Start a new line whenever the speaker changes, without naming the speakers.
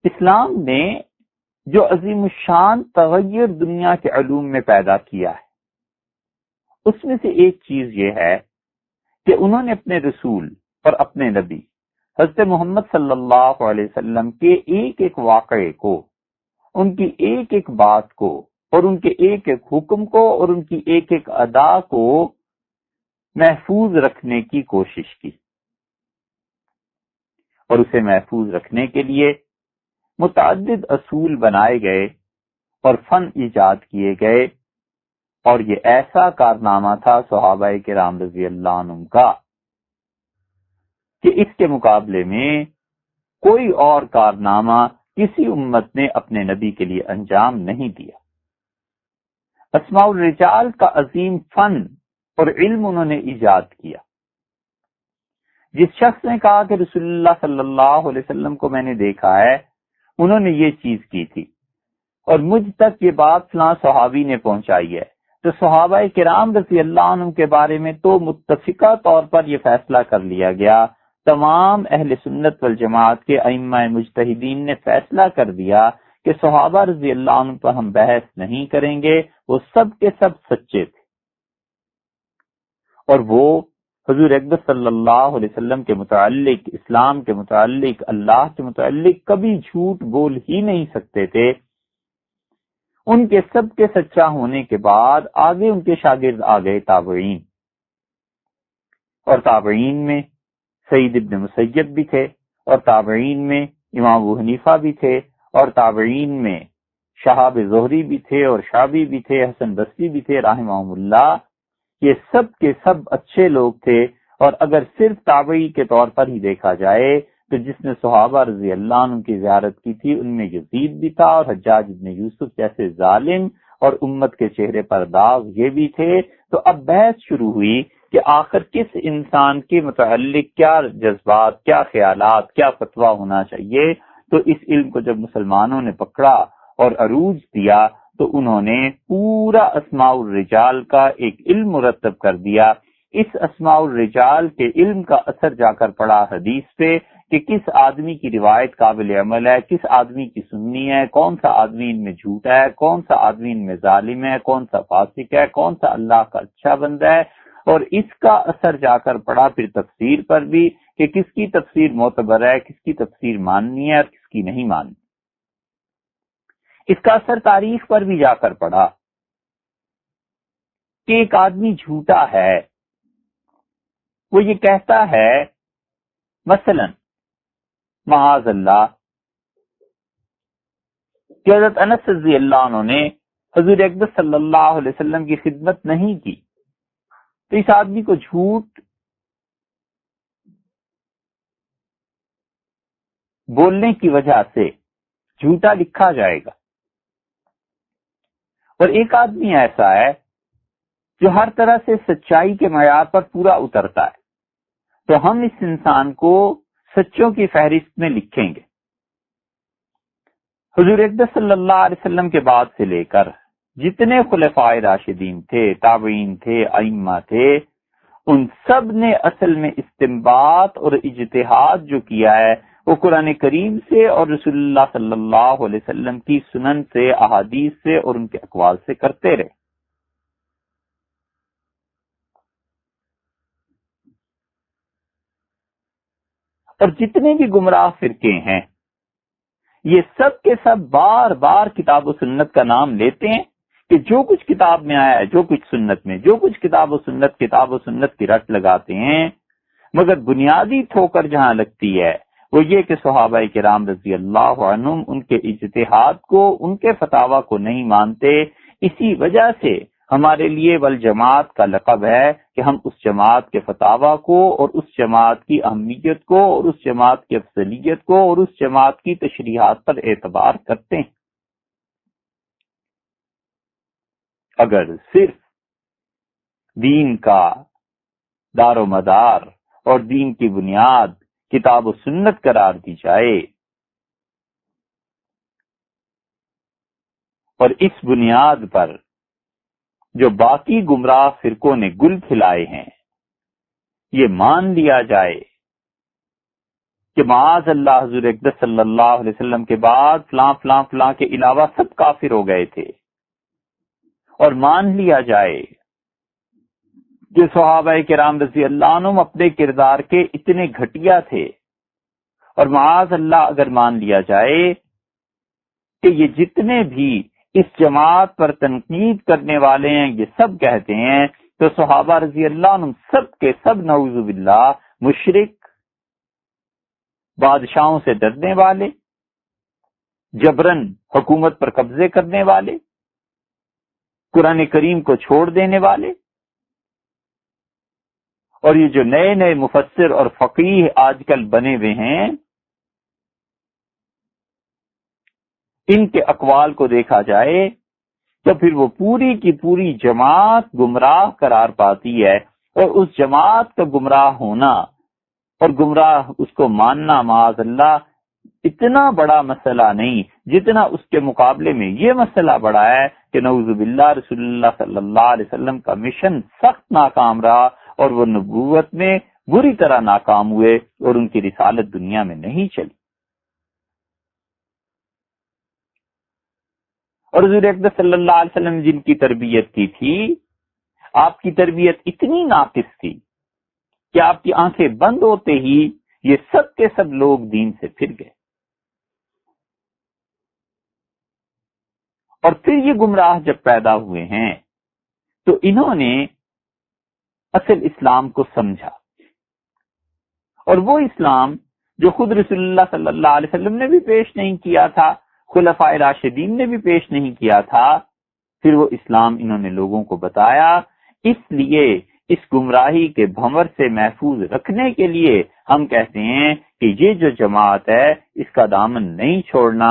اسلام نے جو عظیم الشان تغیر دنیا کے علوم میں پیدا کیا ہے، اس میں سے ایک چیز یہ ہے کہ انہوں نے اپنے رسول اور اپنے نبی حضرت محمد صلی اللہ علیہ وسلم کے ایک ایک واقعے کو، ان کی ایک ایک بات کو، اور ان کے ایک ایک حکم کو، اور ان کی ایک ایک ادا کو محفوظ رکھنے کی کوشش کی، اور اسے محفوظ رکھنے کے لیے متعدد اصول بنائے گئے اور فن ایجاد کیے گئے، اور یہ ایسا کارنامہ تھا صحابہ کرام رضی اللہ عنہم کا کہ اس کے مقابلے میں کوئی اور کارنامہ کسی امت نے اپنے نبی کے لیے انجام نہیں دیا۔ اسماء الرجال کا عظیم فن اور علم انہوں نے ایجاد کیا۔ جس شخص نے کہا کہ رسول اللہ صلی اللہ علیہ وسلم کو میں نے دیکھا ہے، انہوں نے یہ چیز کی تھی، اور مجھ تک یہ بات فلاں صحابی نے پہنچائی ہے، تو صحابہ کرام رضی اللہ عنہم کے بارے میں تو متفقہ طور پر یہ فیصلہ کر لیا گیا، تمام اہل سنت والجماعت کے ائمہ مجتہدین نے فیصلہ کر دیا کہ صحابہ رضی اللہ عنہم پر ہم بحث نہیں کریں گے، وہ سب کے سب سچے تھے، اور وہ حضور اکبر صلی اللہ علیہ وسلم کے متعلق، اسلام کے متعلق، اللہ کے متعلق کبھی جھوٹ بول ہی نہیں سکتے تھے۔ ان کے سب کے سچا ہونے کے بعد آگے ان کے شاگرد آ گئے تابعین، اور تابعین میں سعید ابن مسیب بھی تھے، اور تابعین میں امام ابو حنیفہ بھی تھے، اور تابعین میں شہاب زہری بھی تھے، اور شعبی بھی تھے، حسن بصری بھی تھے رحمہم اللہ۔ یہ سب کے سب اچھے لوگ تھے، اور اگر صرف تابعی کے طور پر ہی دیکھا جائے تو جس نے صحابہ رضی اللہ عنہ کی زیارت کی تھی ان میں یزید بھی تھا، اور حجاج ابن یوسف جیسے ظالم اور امت کے چہرے پر داغ یہ بھی تھے۔ تو اب بحث شروع ہوئی کہ آخر کس انسان کے متعلق کیا جذبات، کیا خیالات، کیا فتویٰ ہونا چاہیے۔ تو اس علم کو جب مسلمانوں نے پکڑا اور عروج دیا تو انہوں نے پورا اسماء الرجال کا ایک علم مرتب کر دیا۔ اس اسماء الرجال کے علم کا اثر جا کر پڑا حدیث پہ کہ کس آدمی کی روایت قابل عمل ہے، کس آدمی کی سننی ہے، کون سا آدمی ان میں جھوٹا ہے، کون سا آدمی ان میں ظالم ہے، کون سا فاسق ہے، کون سا اللہ کا اچھا بندہ ہے، اور اس کا اثر جا کر پڑا پھر تفسیر پر بھی کہ کس کی تفسیر معتبر ہے، کس کی تفسیر ماننی ہے اور کس کی نہیں ماننی۔ اس کا اثر تاریخ پر بھی جا کر پڑا کہ ایک آدمی جھوٹا ہے، وہ یہ کہتا ہے مثلا معاذ اللہ کہ حضرت انس رضی اللہ عنہ نے حضور اکبر صلی اللہ علیہ وسلم کی خدمت نہیں کی، تو اس آدمی کو جھوٹ بولنے کی وجہ سے جھوٹا لکھا جائے گا۔ اور ایک آدمی ایسا ہے جو ہر طرح سے سچائی کے معیار پر پورا اترتا ہے، تو ہم اس انسان کو سچوں کی فہرست میں لکھیں گے۔ حضور اکبر صلی اللہ علیہ وسلم کے بعد سے لے کر جتنے خلفائے راشدین تھے، تابعین تھے، ائمہ تھے، ان سب نے اصل میں استنباط اور اجتہاد جو کیا ہے وہ قرآن کریم سے اور رسول اللہ صلی اللہ علیہ وسلم کی سنن سے، احادیث سے اور ان کے اقوال سے کرتے رہے۔ اور جتنے بھی گمراہ فرقے ہیں یہ سب کے سب بار بار کتاب و سنت کا نام لیتے ہیں کہ جو کچھ کتاب میں آیا ہے، جو کچھ سنت میں، جو کچھ کتاب و سنت کی رٹ لگاتے ہیں، مگر بنیادی ٹھوکر جہاں لگتی ہے وہ یہ کہ صحابہ کرام رضی اللہ عنہم ان کے اجتہاد کو، ان کے فتاوی کو نہیں مانتے۔ اسی وجہ سے ہمارے لیے والجماعت کا لقب ہے کہ ہم اس جماعت کے فتاوی کو اور اس جماعت کی اہمیت کو اور اس جماعت کی افضلیت کو اور اس جماعت کی تشریحات پر اعتبار کرتے ہیں۔ اگر صرف دین کا دار و مدار اور دین کی بنیاد کتاب و سنت قرار دی جائے اور اس بنیاد پر جو باقی گمراہ فرقوں نے گل کھلائے ہیں یہ مان لیا جائے کہ معاذ اللہ حضور اقدس صلی اللہ علیہ وسلم کے بعد فلاں فلاں فلاں کے علاوہ سب کافر ہو گئے تھے، اور مان لیا جائے کہ صحابہ کرام رضی اللہ عنہم اپنے کردار کے اتنے گھٹیا تھے، اور معاذ اللہ اگر مان لیا جائے کہ یہ جتنے بھی اس جماعت پر تنقید کرنے والے ہیں یہ سب کہتے ہیں، تو صحابہ رضی اللہ عنہم سب کے سب نعوذ باللہ مشرک، بادشاہوں سے ڈرنے والے، جبرن حکومت پر قبضے کرنے والے، قرآن کریم کو چھوڑ دینے والے، اور یہ جو نئے نئے مفسر اور فقیہ آج کل بنے ہوئے ہیں، ان کے اقوال کو دیکھا جائے تو پھر وہ پوری کی پوری جماعت گمراہ قرار پاتی ہے، اور اس جماعت کا گمراہ ہونا اور گمراہ اس کو ماننا معاذ اللہ اتنا بڑا مسئلہ نہیں جتنا اس کے مقابلے میں یہ مسئلہ بڑا ہے کہ نعوذ باللہ رسول اللہ صلی اللہ علیہ وسلم کا مشن سخت ناکام رہا، اور وہ نبوت میں بری طرح ناکام ہوئے، اور ان کی رسالت دنیا میں نہیں چلی۔ اور حضور اقدس صلی اللہ علیہ وسلم جن کی تربیت کی تھی، آپ کی تربیت اتنی ناقص تھی کہ آپ کی آنکھیں بند ہوتے ہی یہ سب کے سب لوگ دین سے پھر گئے، اور پھر یہ گمراہ جب پیدا ہوئے ہیں تو انہوں نے اصل اسلام کو سمجھا، اور وہ اسلام جو خود رسول اللہ صلی اللہ علیہ وسلم نے بھی پیش نہیں کیا تھا، خلفائے راشدین نے بھی پیش نہیں کیا تھا، پھر وہ اسلام انہوں نے لوگوں کو بتایا۔ اس لیے اس گمراہی کے بھنور سے محفوظ رکھنے کے لیے ہم کہتے ہیں کہ یہ جو جماعت ہے اس کا دامن نہیں چھوڑنا،